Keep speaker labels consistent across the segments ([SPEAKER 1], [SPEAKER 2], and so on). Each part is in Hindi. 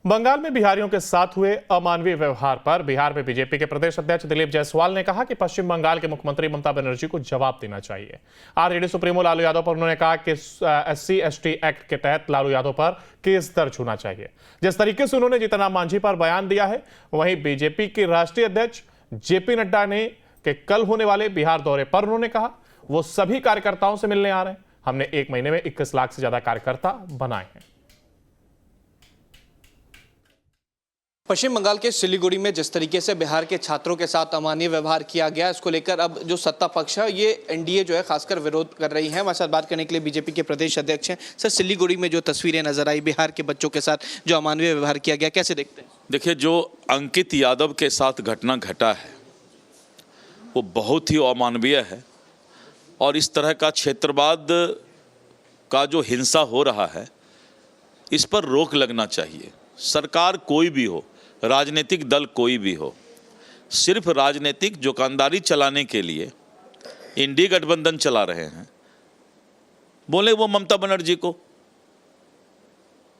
[SPEAKER 1] बंगाल में बिहारियों के साथ हुए अमानवीय व्यवहार पर बिहार में बीजेपी के प्रदेश अध्यक्ष दिलीप जायसवाल ने कहा कि पश्चिम बंगाल के मुख्यमंत्री ममता बनर्जी को जवाब देना चाहिए। आरजेडी सुप्रीमो लालू यादव पर उन्होंने कहा कि SC/ST एक्ट के तहत लालू यादव पर केस दर्ज होना चाहिए। जिस तरीके से उन्होंने जीतन राम मांझी पर बयान दिया है, वहीं बीजेपी के राष्ट्रीय अध्यक्ष JP नड्डा ने के कल होने वाले बिहार दौरे पर उन्होंने कहा वो सभी कार्यकर्ताओं से मिलने आ रहे हैं। हमने 1 महीने में 21 लाख से ज्यादा कार्यकर्ता बनाए हैं।
[SPEAKER 2] पश्चिम बंगाल के सिलीगुड़ी में जिस तरीके से बिहार के छात्रों के साथ अमानवीय व्यवहार किया गया, इसको लेकर अब जो सत्ता पक्ष है ये एनडीए जो है खासकर विरोध कर रही है। हमारे साथ बात करने के लिए बीजेपी के प्रदेश अध्यक्ष हैं। सर, सिलीगुड़ी में जो तस्वीरें नजर आई बिहार के बच्चों के साथ जो अमानवीय व्यवहार किया गया, कैसे देखते हैं?
[SPEAKER 3] देखिए, जो अंकित यादव के साथ घटना घटा है वो बहुत ही अमानवीय है और इस तरह का क्षेत्रवाद का जो हिंसा हो रहा है इस पर रोक लगना चाहिए। सरकार कोई भी हो, राजनीतिक दल कोई भी हो, सिर्फ राजनीतिक दुकानदारी चलाने के लिए इंडी गठबंधन चला रहे हैं। बोले वो ममता बनर्जी को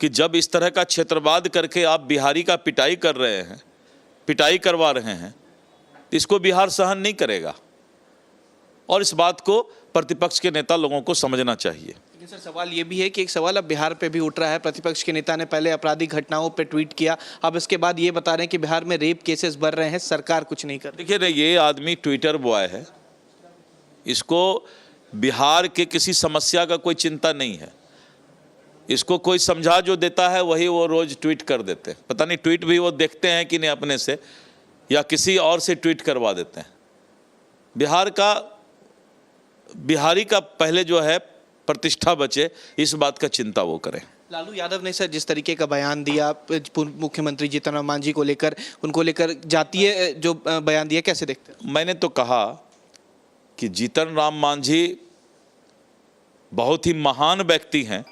[SPEAKER 3] कि जब इस तरह का क्षेत्रवाद करके आप बिहारी का पिटाई कर रहे हैं, पिटाई करवा रहे हैं, तो इसको बिहार सहन नहीं करेगा और इस बात को प्रतिपक्ष के नेता लोगों को समझना चाहिए।
[SPEAKER 2] लेकिन सर, सवाल ये भी है कि एक सवाल अब बिहार पे भी उठ रहा है। प्रतिपक्ष के नेता ने पहले आपराधिक घटनाओं पे ट्वीट किया, अब इसके बाद ये बता रहे हैं कि बिहार में रेप केसेस बढ़ रहे हैं, सरकार कुछ नहीं कर रही।
[SPEAKER 3] देखिए, ये आदमी ट्विटर बॉय है, इसको बिहार के किसी समस्या का कोई चिंता नहीं है। इसको कोई समझा जो देता है वही वो रोज ट्वीट कर देते हैं। पता नहीं ट्वीट भी वो देखते हैं कि नहीं अपने से या किसी और से ट्वीट करवा देते हैं। बिहारी का पहले जो है प्रतिष्ठा बचे, इस बात का चिंता वो करें।
[SPEAKER 2] लालू यादव ने सर जिस तरीके का बयान दिया मुख्यमंत्री जीतन राम मांझी को लेकर, उनको लेकर जातीय जो बयान दिया, कैसे देखते हैं?
[SPEAKER 3] मैंने तो कहा कि जीतन राम मांझी बहुत ही महान व्यक्ति हैं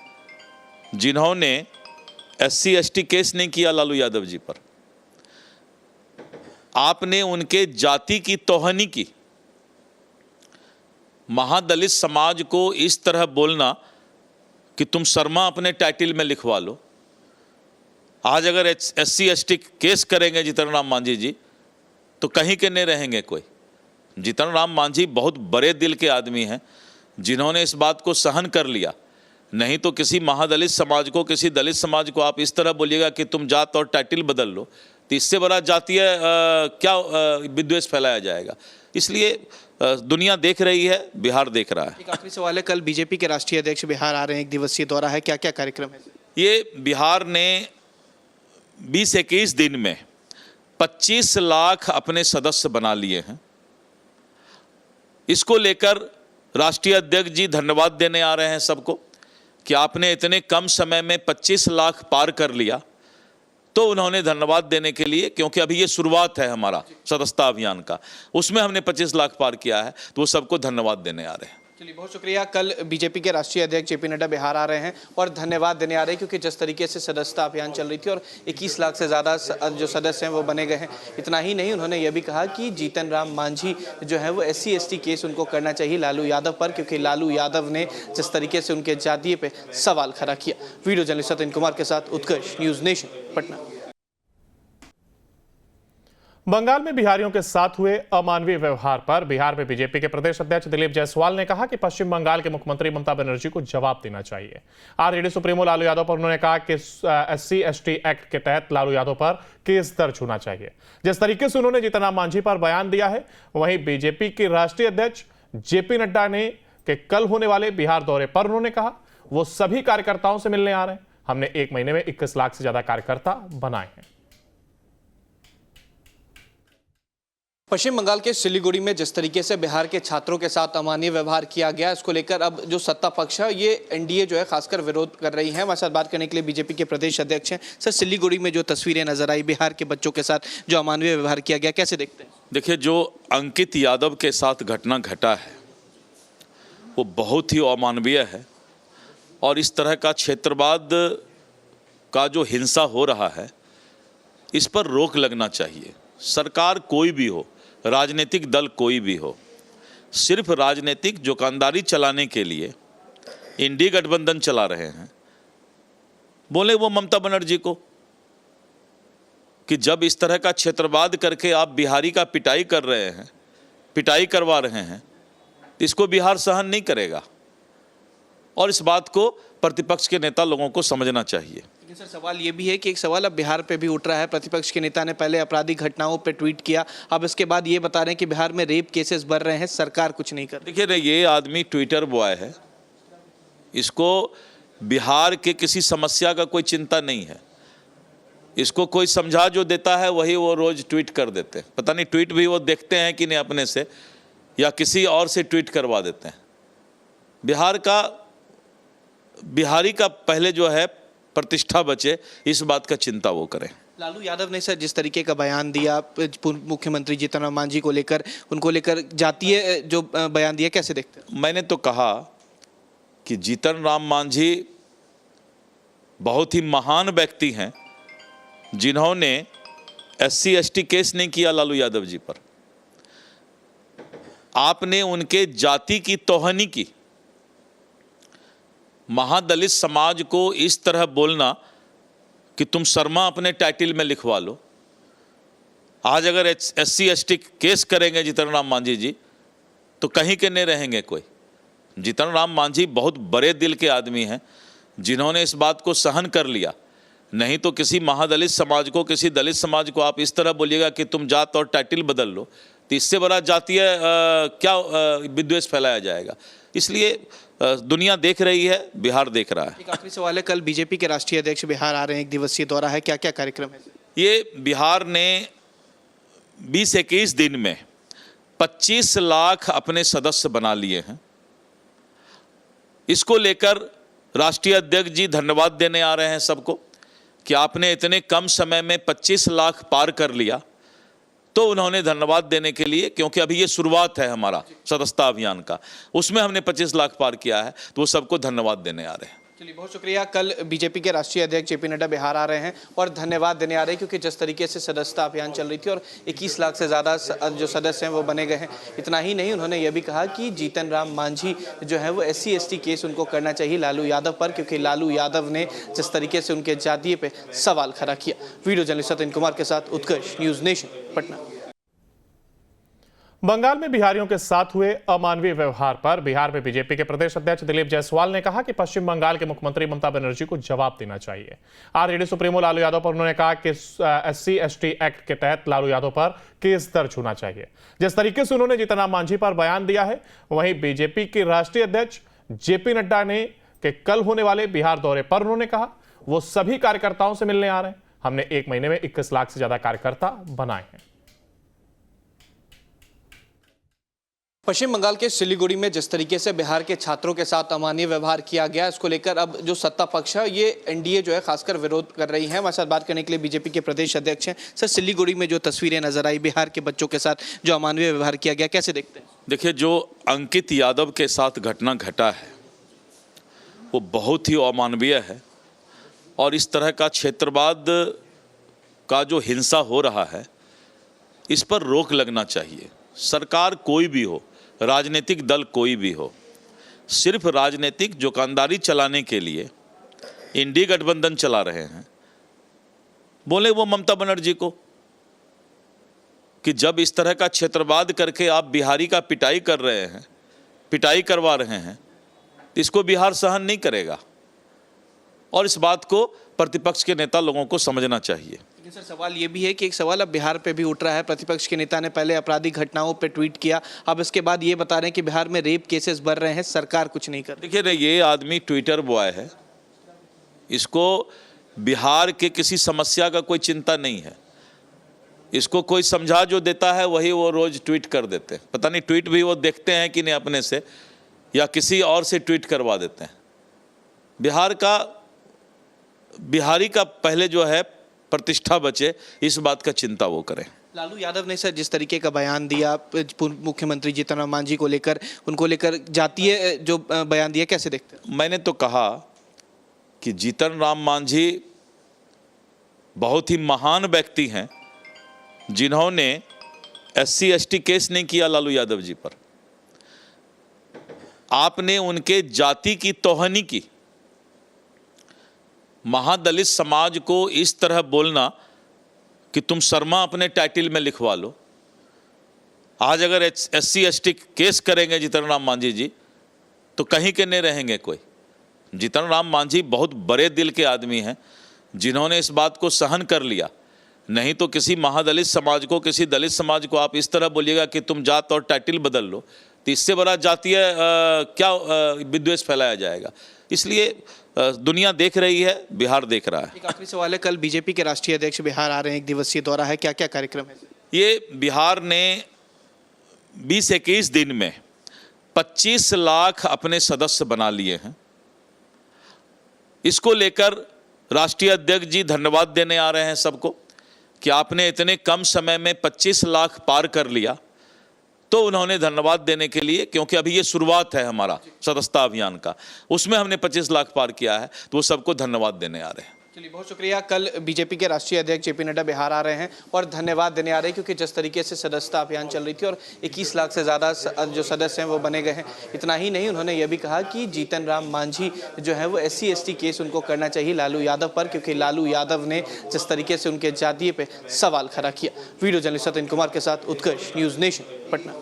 [SPEAKER 3] जिन्होंने SC/ST केस नहीं किया लालू यादव जी पर। आपने उनके जाति की तौहीनी की। महादलित समाज को इस तरह बोलना कि तुम शर्मा अपने टाइटल में लिखवा लो। आज अगर SC/ST केस करेंगे जीतन राम मांझी जी तो कहीं के नहीं रहेंगे कोई। जीतन राम मांझी बहुत बड़े दिल के आदमी हैं जिन्होंने इस बात को सहन कर लिया। नहीं तो किसी महादलित समाज को, किसी दलित समाज को आप इस तरह बोलिएगा कि तुम जात और टाइटल बदल लो, तो इससे बड़ा जातीय क्या विद्वेष फैलाया जाएगा। इसलिए दुनिया देख रही है, बिहार देख रहा है।
[SPEAKER 2] एक आखिरी सवाल है, कल बीजेपी के राष्ट्रीय अध्यक्ष बिहार आ रहे हैं, 1 दिवसीय दौरा है, क्या क्या कार्यक्रम है?
[SPEAKER 3] ये बिहार ने 20-21 दिन में 25 लाख अपने सदस्य बना लिए हैं। इसको लेकर राष्ट्रीय अध्यक्ष जी धन्यवाद देने आ रहे हैं सबको कि आपने इतने कम समय में 25 लाख पार कर लिया। तो उन्होंने धन्यवाद देने के लिए, क्योंकि अभी ये शुरुआत है हमारा सदस्यता अभियान का, उसमें हमने 25 लाख पार किया है, तो वो सबको धन्यवाद देने आ रहे हैं।
[SPEAKER 2] चलिए, बहुत शुक्रिया। कल बीजेपी के राष्ट्रीय अध्यक्ष JP नड्डा बिहार आ रहे हैं और धन्यवाद देने आ रहे हैं, क्योंकि जिस तरीके से सदस्यता अभियान चल रही थी और 21 लाख से ज़्यादा जो सदस्य हैं वो बने गए हैं। इतना ही नहीं, उन्होंने ये भी कहा कि जीतन राम मांझी जो है वो SC/ST केस उनको करना चाहिए लालू यादव पर, क्योंकि लालू यादव ने जिस तरीके से उनके जातीय पे सवाल खड़ा किया। वीडियो जर्नलिस्ट सत्यन कुमार के साथ उत्कर्ष, न्यूज़ नेशन, पटना।
[SPEAKER 1] बंगाल में बिहारियों के साथ हुए अमानवीय व्यवहार पर बिहार में बीजेपी के प्रदेश अध्यक्ष दिलीप जायसवाल ने कहा कि पश्चिम बंगाल के मुख्यमंत्री ममता बनर्जी को जवाब देना चाहिए। आरजेडी सुप्रीमो लालू यादव पर उन्होंने कहा कि SC/ST एक्ट के तहत लालू यादव पर केस दर्ज होना चाहिए। जिस तरीके से उन्होंने जीतन राम मांझी पर बयान दिया है, वहीं बीजेपी के राष्ट्रीय अध्यक्ष JP नड्डा ने के कल होने वाले बिहार दौरे पर उन्होंने कहा वो सभी कार्यकर्ताओं से मिलने आ रहे हैं। हमने 1 महीने में 21 लाख से ज्यादा कार्यकर्ता बनाए हैं।
[SPEAKER 2] पश्चिम बंगाल के सिलीगुड़ी में जिस तरीके से बिहार के छात्रों के साथ अमानवीय व्यवहार किया गया, इसको लेकर अब जो सत्ता पक्ष है ये एनडीए जो है खासकर विरोध कर रही है। हमारे साथ बात करने के लिए बीजेपी के प्रदेश अध्यक्ष हैं। सर, सिलीगुड़ी में जो तस्वीरें नजर आई बिहार के बच्चों के साथ जो अमानवीय व्यवहार किया गया, कैसे देखते हैं?
[SPEAKER 3] देखिए, जो अंकित यादव के साथ घटना घटा है वो बहुत ही अमानवीय है और इस तरह का क्षेत्रवाद का जो हिंसा हो रहा है इस पर रोक लगना चाहिए। सरकार कोई भी हो, राजनीतिक दल कोई भी हो, सिर्फ राजनीतिक दुकानदारी चलाने के लिए इंडी गठबंधन चला रहे हैं। बोले वो ममता बनर्जी को कि जब इस तरह का क्षेत्रवाद करके आप बिहारी का पिटाई कर रहे हैं, पिटाई करवा रहे हैं, तो इसको बिहार सहन नहीं करेगा और इस बात को प्रतिपक्ष के नेता लोगों को समझना चाहिए।
[SPEAKER 2] लेकिन सर सवाल ये भी है कि एक सवाल अब बिहार पे भी उठ रहा है। प्रतिपक्ष के नेता ने पहले आपराधिक घटनाओं पे ट्वीट किया, अब इसके बाद ये बता रहे हैं कि बिहार में रेप केसेस बढ़ रहे हैं, सरकार कुछ नहीं कर रही।
[SPEAKER 3] देखिए ये आदमी ट्विटर बॉय है, इसको बिहार के किसी समस्या का कोई चिंता नहीं है। इसको कोई समझा जो देता है वही वो रोज ट्वीट कर देते हैं। पता नहीं ट्वीट भी वो देखते हैं कि नहीं अपने से या किसी और से ट्वीट करवा देते हैं। बिहारी का पहले जो है प्रतिष्ठा बचे, इस बात का चिंता वो करें।
[SPEAKER 2] लालू यादव ने सर जिस तरीके का बयान दिया पूर्व मुख्यमंत्री जीतन राम मांझी को लेकर, उनको लेकर जातीय जो बयान दिया, कैसे देखते हैं?
[SPEAKER 3] मैंने तो कहा कि जीतन राम मांझी बहुत ही महान व्यक्ति हैं जिन्होंने SC ST केस नहीं किया लालू यादव जी पर। आपने उनके जाति की तौहीनी की। महादलित समाज को इस तरह बोलना कि तुम शर्मा अपने टाइटल में लिखवा लो। आज अगर SC ST केस करेंगे जीतन राम मांझी जी तो कहीं के नहीं रहेंगे कोई। जीतन राम मांझी बहुत बड़े दिल के आदमी हैं जिन्होंने इस बात को सहन कर लिया। नहीं तो किसी महादलित समाज को, किसी दलित समाज को आप इस तरह बोलिएगा कि तुम जात और टाइटल बदल लो, तो इससे बड़ा जातीय क्या विद्वेष फैलाया जाएगा। इसलिए दुनिया देख रही है, बिहार देख रहा है।
[SPEAKER 2] एक आखिरी सवाल है, कल बीजेपी के राष्ट्रीय अध्यक्ष बिहार आ रहे हैं, एक दिवसीय दौरा है, क्या क्या कार्यक्रम है?
[SPEAKER 3] ये बिहार ने 20-21 दिन में 25 लाख अपने सदस्य बना लिए हैं। इसको लेकर राष्ट्रीय अध्यक्ष जी धन्यवाद देने आ रहे हैं सबको कि आपने इतने कम समय में 25 लाख पार कर लिया। तो उन्होंने धन्यवाद देने के लिए, क्योंकि अभी ये शुरुआत है हमारा सदस्यता अभियान का, उसमें हमने 25 लाख पार किया है, तो वो सबको धन्यवाद देने आ रहे हैं।
[SPEAKER 2] चलिए बहुत शुक्रिया। कल बीजेपी के राष्ट्रीय अध्यक्ष JP नड्डा बिहार आ रहे हैं और धन्यवाद देने आ रहे हैं, क्योंकि जिस तरीके से सदस्यता अभियान चल रही थी और 21 लाख से ज़्यादा जो सदस्य हैं वो बने गए हैं। इतना ही नहीं, उन्होंने ये भी कहा कि जीतन राम मांझी जो है वो SC ST केस उनको करना चाहिए लालू यादव पर, क्योंकि लालू यादव ने जिस तरीके से उनके जातीय पे सवाल खड़ा किया। वीडियो जर्नलिस्ट सत्यन कुमार के साथ उत्कर्ष, न्यूज़ नेशन, पटना।
[SPEAKER 1] बंगाल में बिहारियों के साथ हुए अमानवीय व्यवहार पर बिहार में बीजेपी के प्रदेश अध्यक्ष दिलीप जायसवाल ने कहा कि पश्चिम बंगाल के मुख्यमंत्री ममता बनर्जी को जवाब देना चाहिए। आरजेडी सुप्रीमो लालू यादव पर उन्होंने कहा कि SC ST एक्ट के तहत लालू यादव पर केस दर्ज होना चाहिए। जिस तरीके से उन्होंने जीतन राम मांझी पर बयान दिया है, वहीं बीजेपी के राष्ट्रीय अध्यक्ष JP नड्डा ने कि कल होने वाले बिहार दौरे पर उन्होंने कहा वो सभी कार्यकर्ताओं से मिलने आ रहे हैं। हमने एक महीने में 21 लाख से ज्यादा कार्यकर्ता बनाए हैं।
[SPEAKER 2] पश्चिम बंगाल के सिलीगुड़ी में जिस तरीके से बिहार के छात्रों के साथ अमानवीय व्यवहार किया गया, इसको लेकर अब जो सत्ता पक्ष है ये NDA जो है खासकर विरोध कर रही है। हमारे साथ बात करने के लिए बीजेपी के प्रदेश अध्यक्ष हैं। सर, सिलीगुड़ी में जो तस्वीरें नजर आई बिहार के बच्चों के साथ जो अमानवीय व्यवहार किया गया, कैसे देखते हैं?
[SPEAKER 3] देखिए, जो अंकित यादव के साथ घटना घटा है वो बहुत ही अमानवीय है और इस तरह का क्षेत्रवाद का जो हिंसा हो रहा है इस पर रोक लगना चाहिए। सरकार कोई भी हो, राजनीतिक दल कोई भी हो, सिर्फ राजनीतिक दुकानदारी चलाने के लिए इंडी गठबंधन चला रहे हैं। बोले वो ममता बनर्जी को कि जब इस तरह का क्षेत्रवाद करके आप बिहारी का पिटाई कर रहे हैं, पिटाई करवा रहे हैं, तो इसको बिहार सहन नहीं करेगा और इस बात को प्रतिपक्ष के नेता लोगों को समझना चाहिए।
[SPEAKER 2] लेकिन सर सवाल ये भी है कि एक सवाल अब बिहार पे भी उठ रहा है। प्रतिपक्ष के नेता ने पहले आपराधिक घटनाओं पे ट्वीट किया, अब इसके बाद ये बता रहे हैं कि बिहार में रेप केसेस बढ़ रहे हैं, सरकार कुछ नहीं कर रही।
[SPEAKER 3] देखिए ये आदमी ट्विटर बॉय है, इसको बिहार के किसी समस्या का कोई चिंता नहीं है। इसको कोई समझा जो देता है वही वो रोज ट्वीट कर देते हैं। पता नहीं ट्वीट भी वो देखते हैं कि नहीं अपने से या किसी और से ट्वीट करवा देते हैं। बिहारी का पहले जो है प्रतिष्ठा बचे, इस बात का चिंता वो करें।
[SPEAKER 2] लालू यादव ने सर जिस तरीके का बयान दिया पूर्व मुख्यमंत्री जीतन राम मांझी को लेकर, उनको लेकर जातीय जो बयान दिया, कैसे देखते हैं?
[SPEAKER 3] मैंने तो कहा कि जीतन राम मांझी बहुत ही महान व्यक्ति हैं जिन्होंने SC ST केस नहीं किया लालू यादव जी पर। आपने उनके जाति की तौहीनी की। महादलित समाज को इस तरह बोलना कि तुम शर्मा अपने टाइटल में लिखवा लो। आज अगर SC ST केस करेंगे जीतन राम मांझी जी तो कहीं के नहीं रहेंगे कोई। जीतन राम मांझी बहुत बड़े दिल के आदमी हैं जिन्होंने इस बात को सहन कर लिया। नहीं तो किसी महादलित समाज को, किसी दलित समाज को आप इस तरह बोलिएगा कि तुम जात और टाइटल बदल लो, तो इससे बड़ा जातीय क्या विद्वेष फैलाया जाएगा। इसलिए दुनिया देख रही है, बिहार देख रहा है।
[SPEAKER 2] एक आखिरी सवाल है, कल बीजेपी के राष्ट्रीय अध्यक्ष बिहार आ रहे हैं, 1 दिवसीय दौरा है, क्या क्या कार्यक्रम है?
[SPEAKER 3] ये बिहार ने 20-21 दिन में 25 लाख अपने सदस्य बना लिए हैं। इसको लेकर राष्ट्रीय अध्यक्ष जी धन्यवाद देने आ रहे हैं सबको कि आपने इतने कम समय में 25 लाख पार कर लिया। तो उन्होंने धन्यवाद देने के लिए, क्योंकि अभी ये शुरुआत है हमारा सदस्यता अभियान का, उसमें हमने 25 लाख पार किया है, तो वो सबको धन्यवाद देने आ रहे हैं।
[SPEAKER 2] चलिए, बहुत शुक्रिया। कल बीजेपी के राष्ट्रीय अध्यक्ष JP नड्डा बिहार आ रहे हैं और धन्यवाद देने आ रहे हैं, क्योंकि जिस तरीके से सदस्यता अभियान चल रही थी और 21 लाख से ज़्यादा जो सदस्य हैं वो बने गए हैं। इतना ही नहीं, उन्होंने ये भी कहा कि जीतन राम मांझी जो है वो SC ST केस उनको करना चाहिए लालू यादव पर, क्योंकि लालू यादव ने जिस तरीके से उनके जातीय पे सवाल खड़ा किया। वीडियो जर्नलिस्ट सत्यन कुमार के साथ उत्कर्ष, न्यूज़ नेशन, पटना।